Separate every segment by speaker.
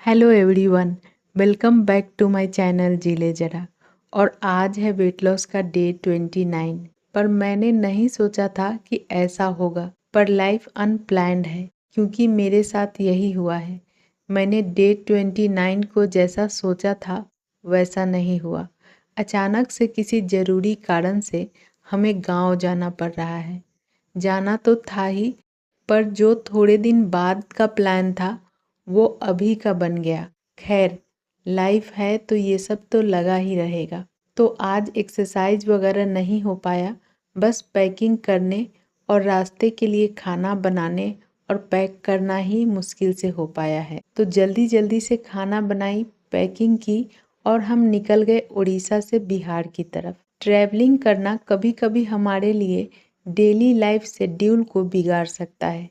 Speaker 1: Hello everyone, welcome back to my channel जिले जरा। और आज है वेट लॉस का डे 29। पर मैंने नहीं सोचा था कि ऐसा होगा। पर लाइफ अनप्लैन्ड है, क्योंकि मेरे साथ यही हुआ है। मैंने डे 29 को जैसा सोचा था वैसा नहीं हुआ। अचानक से किसी ज़रूरी कारण से हमें गांव जाना पड़ रहा है। जाना तो था ही, पर जो थोड़े दिन बाद का प्लान था वो अभी का बन गया। खैर, लाइफ है तो ये सब तो लगा ही रहेगा। तो आज एक्सरसाइज वगैरह नहीं हो पाया, बस पैकिंग करने और रास्ते के लिए खाना बनाने और पैक करना ही मुश्किल से हो पाया है। तो जल्दी जल्दी से खाना बनाई, पैकिंग की और हम निकल गए उड़ीसा से बिहार की तरफ। ट्रैवलिंग करना कभी कभी हमारे लिए डेली लाइफ शेड्यूल को बिगाड़ सकता है,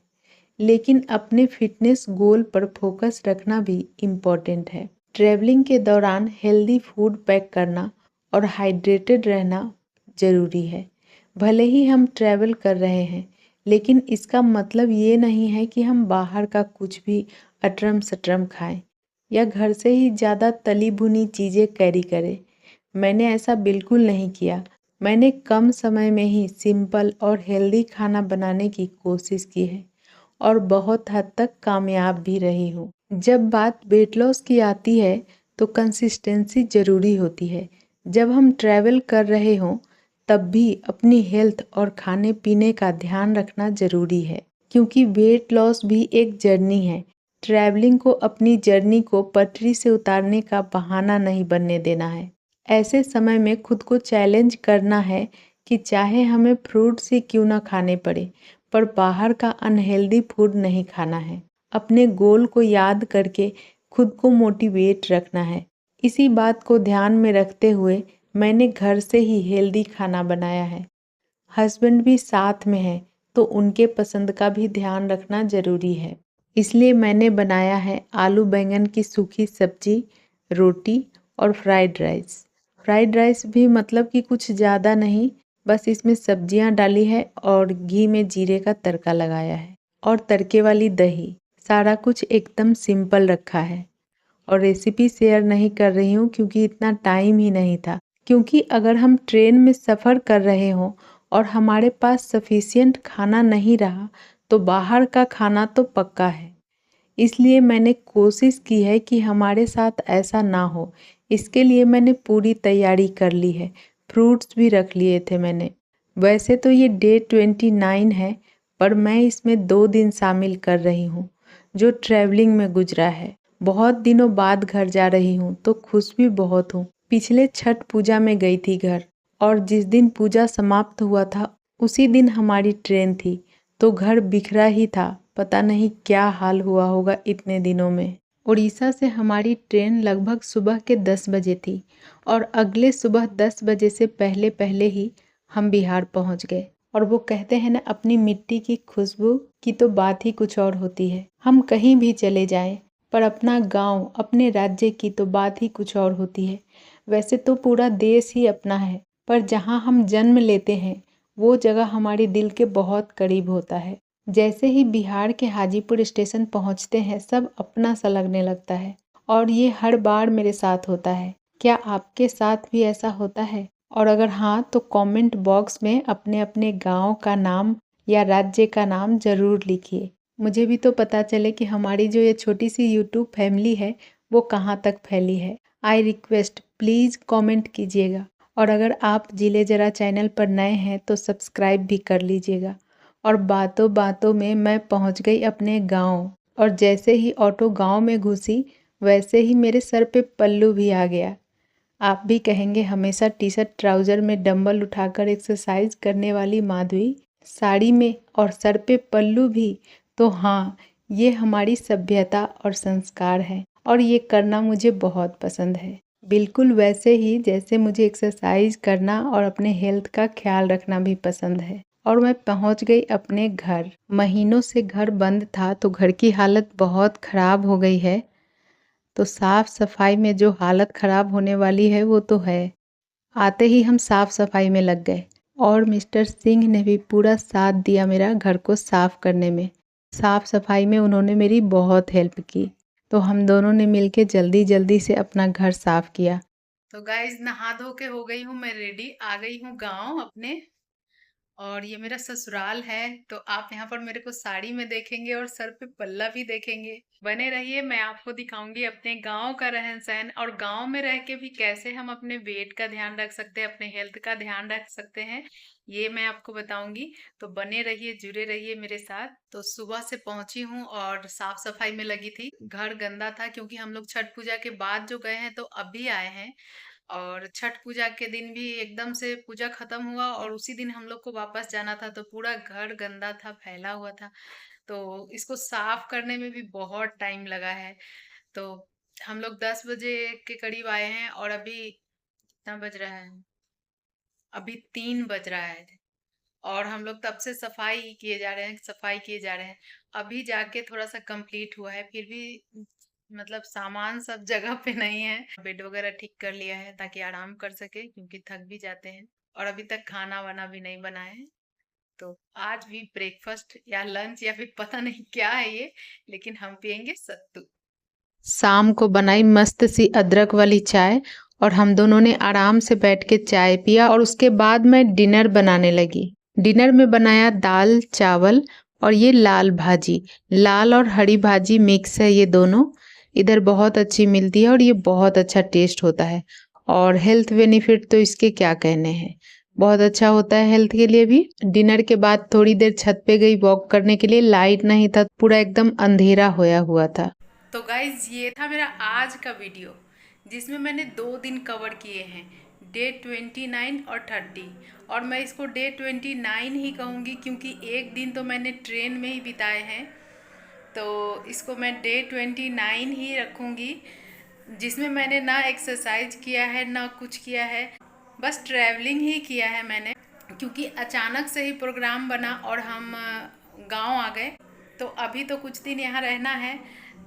Speaker 1: लेकिन अपने फिटनेस गोल पर फोकस रखना भी इम्पॉर्टेंट है। ट्रैवलिंग के दौरान हेल्दी फूड पैक करना और हाइड्रेटेड रहना ज़रूरी है। भले ही हम ट्रैवल कर रहे हैं, लेकिन इसका मतलब ये नहीं है कि हम बाहर का कुछ भी अटरम सटरम खाएं या घर से ही ज़्यादा तली भुनी चीज़ें कैरी करें। मैंने ऐसा बिल्कुल नहीं किया। मैंने कम समय में ही सिंपल और हेल्दी खाना बनाने की कोशिश की है और बहुत हद तक कामयाब भी रही हूँ। जब बात वेट लॉस की आती है तो कंसिस्टेंसी ज़रूरी होती है। जब हम ट्रैवल कर रहे हों तब भी अपनी हेल्थ और खाने पीने का ध्यान रखना ज़रूरी है, क्योंकि वेट लॉस भी एक जर्नी है। ट्रैवलिंग को अपनी जर्नी को पटरी से उतारने का बहाना नहीं बनने देना है। ऐसे समय में खुद को चैलेंज करना है कि चाहे हमें फ्रूट्स ही क्यों ना खाने पड़े, पर बाहर का अनहेल्दी फूड नहीं खाना है। अपने गोल को याद करके खुद को मोटिवेट रखना है। इसी बात को ध्यान में रखते हुए मैंने घर से ही हेल्दी खाना बनाया है। हस्बैंड भी साथ में है, तो उनके पसंद का भी ध्यान रखना ज़रूरी है। इसलिए मैंने बनाया है आलू बैंगन की सूखी सब्जी, रोटी और फ्राइड राइस। फ्राइड राइस भी मतलब कि कुछ ज़्यादा नहीं, बस इसमें सब्जियां डाली है और घी में जीरे का तड़का लगाया है और तड़के वाली दही। सारा कुछ एकदम सिंपल रखा है और रेसिपी शेयर नहीं कर रही हूँ क्योंकि इतना टाइम ही नहीं था। क्योंकि अगर हम ट्रेन में सफ़र कर रहे हों और हमारे पास सफिशिएंट खाना नहीं रहा तो बाहर का खाना तो पक्का है। इसलिए मैंने कोशिश की है कि हमारे साथ ऐसा ना हो। इसके लिए मैंने पूरी तैयारी कर ली है। फ्रूट्स भी रख लिए थे मैंने। वैसे तो ये डे 29 है, पर मैं इसमें 2 दिन शामिल कर रही हूँ जो ट्रैवलिंग में गुजरा है। बहुत दिनों बाद घर जा रही हूँ तो खुश भी बहुत हूँ। पिछले छठ पूजा में गई थी घर, और जिस दिन पूजा समाप्त हुआ था उसी दिन हमारी ट्रेन थी, तो घर बिखरा ही था। पता नहीं क्या हाल हुआ होगा इतने दिनों में। उड़ीसा से हमारी ट्रेन लगभग सुबह के 10 बजे थी और अगले सुबह 10 बजे से पहले पहले ही हम बिहार पहुंच गए। और वो कहते हैं ना, अपनी मिट्टी की खुशबू की तो बात ही कुछ और होती है। हम कहीं भी चले जाएं, पर अपना गांव, अपने राज्य की तो बात ही कुछ और होती है। वैसे तो पूरा देश ही अपना है, पर जहां हम जन्म लेते हैं वो जगह हमारे दिल के बहुत करीब होता है। जैसे ही बिहार के हाजीपुर स्टेशन पहुंचते हैं सब अपना सा लगने लगता है, और ये हर बार मेरे साथ होता है। क्या आपके साथ भी ऐसा होता है? और अगर हाँ तो कमेंट बॉक्स में अपने अपने गांव का नाम या राज्य का नाम ज़रूर लिखिए। मुझे भी तो पता चले कि हमारी जो ये छोटी सी यूट्यूब फैमिली है वो कहाँ तक फैली है। आई रिक्वेस्ट, प्लीज़ कमेंट कीजिएगा। और अगर आप जिले जरा चैनल पर नए हैं तो सब्सक्राइब भी कर लीजिएगा। और बातों बातों में मैं पहुंच गई अपने गांव, और जैसे ही ऑटो गांव में घुसी वैसे ही मेरे सर पे पल्लू भी आ गया। आप भी कहेंगे हमेशा टी शर्ट ट्राउज़र में डंबल उठाकर एक्सरसाइज करने वाली माधवी, साड़ी में और सर पे पल्लू भी। तो हाँ, ये हमारी सभ्यता और संस्कार है, और ये करना मुझे बहुत पसंद है। बिल्कुल वैसे ही जैसे मुझे एक्सरसाइज करना और अपने हेल्थ का ख्याल रखना भी पसंद है। और मैं पहुंच गई अपने घर। महीनों से घर बंद था तो घर की हालत बहुत ख़राब हो गई है। तो साफ़ सफाई में जो हालत ख़राब होने वाली है वो तो है। आते ही हम साफ़ सफाई में लग गए, और मिस्टर सिंह ने भी पूरा साथ दिया मेरा घर को साफ़ करने में। साफ़ सफाई में उन्होंने मेरी बहुत हेल्प की। तो हम दोनों ने मिलके जल्दी-जल्दी से अपना घर साफ किया। तो गाइस नहा धो के हो गई हूँ मैं रेडी, आ गई हूँ गाँव अपने। और ये मेरा ससुराल है, तो आप यहाँ पर मेरे को साड़ी में देखेंगे और सर पे पल्ला भी देखेंगे। बने रहिए, मैं आपको दिखाऊंगी अपने गांव का रहन सहन और गांव में रह के भी कैसे हम अपने वेट का ध्यान रख सकते हैं, अपने हेल्थ का ध्यान रख सकते हैं, ये मैं आपको बताऊंगी। तो बने रहिए, जुड़े रहिए मेरे साथ। तो सुबह से पहुंची हूँ और साफ सफाई में लगी थी। घर गंदा था क्योंकि हम लोग छठ पूजा के बाद जो गए हैं तो अभी आए हैं। और छठ पूजा के दिन भी एकदम से पूजा खत्म हुआ और उसी दिन हम लोग को वापस जाना था, तो पूरा घर गंदा था, फैला हुआ था। तो इसको साफ करने में भी बहुत टाइम लगा है। तो हम लोग 10 बजे के करीब आए हैं और अभी कितना बज रहा है, अभी 3 बज रहा है। और हम लोग तब से सफाई किए जा रहे हैं, सफाई किए जा रहे हैं। अभी जाके थोड़ा सा कंप्लीट हुआ है, फिर भी मतलब सामान सब जगह पे नहीं है। बेड वगैरह ठीक कर लिया है ताकि आराम कर सके क्योंकि थक भी जाते हैं। और अभी तक खाना वाना भी नहीं बना है। तो आज भी ब्रेकफास्ट या लंच या फिर पता नहीं क्या है ये, लेकिन हम पियेंगे सत्तू। शाम को बनाई मस्त सी अदरक वाली चाय और हम दोनों ने आराम से बैठ के चाय पिया और उसके बाद मैं डिनर बनाने लगी। डिनर में बनाया दाल चावल और ये लाल भाजी। लाल और हरी भाजी मिक्स है ये दोनों। इधर बहुत अच्छी मिलती है और ये बहुत अच्छा टेस्ट होता है। और हेल्थ बेनिफिट तो इसके क्या कहने हैं, बहुत अच्छा होता है हेल्थ के लिए भी। डिनर के बाद थोड़ी देर छत पे गई वॉक करने के लिए, लाइट नहीं था, पूरा एकदम अंधेरा होया हुआ था। तो गाइज ये था मेरा आज का वीडियो, जिसमें मैंने 2 दिन कवर किए हैं, डे 29 और 30। और मैं इसको डे 29 ही कहूँगी क्योंकि एक दिन तो मैंने ट्रेन में ही बिताए हैं, तो इसको मैं डे 29 ही रखूँगी, जिसमें मैंने ना एक्सरसाइज किया है ना कुछ किया है, बस ट्रैवलिंग ही किया है मैंने। क्योंकि अचानक से ही प्रोग्राम बना और हम गांव आ गए, तो अभी तो कुछ दिन यहाँ रहना है।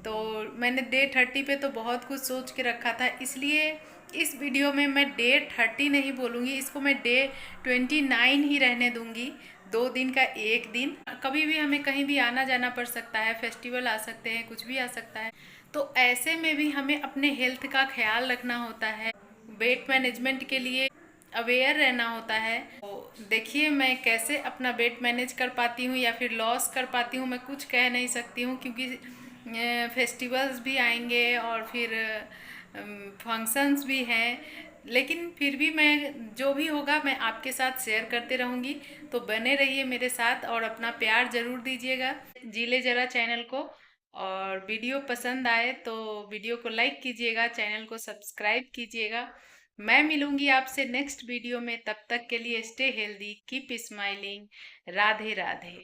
Speaker 1: तो मैंने डे 30 पे तो बहुत कुछ सोच के रखा था, इसलिए इस वीडियो में मैं डे 30 नहीं बोलूँगी, इसको मैं डे 29 ही रहने दूँगी। 2 दिन का एक दिन, कभी भी हमें कहीं भी आना जाना पड़ सकता है, फेस्टिवल आ सकते हैं, कुछ भी आ सकता है। तो ऐसे में भी हमें अपने हेल्थ का ख्याल रखना होता है, वेट मैनेजमेंट के लिए अवेयर रहना होता है। तो देखिए मैं कैसे अपना वेट मैनेज कर पाती हूँ या फिर लॉस कर पाती हूँ, मैं कुछ कह नहीं सकती हूँ क्योंकि फेस्टिवल्स भी आएंगे और फिर फंक्शंस भी हैं। लेकिन फिर भी मैं जो भी होगा मैं आपके साथ शेयर करते रहूँगी। तो बने रहिए मेरे साथ और अपना प्यार ज़रूर दीजिएगा जीले जरा चैनल को। और वीडियो पसंद आए तो वीडियो को लाइक कीजिएगा, चैनल को सब्सक्राइब कीजिएगा। मैं मिलूंगी आपसे नेक्स्ट वीडियो में, तब तक के लिए stay healthy, keep smiling. Radhe Radhe.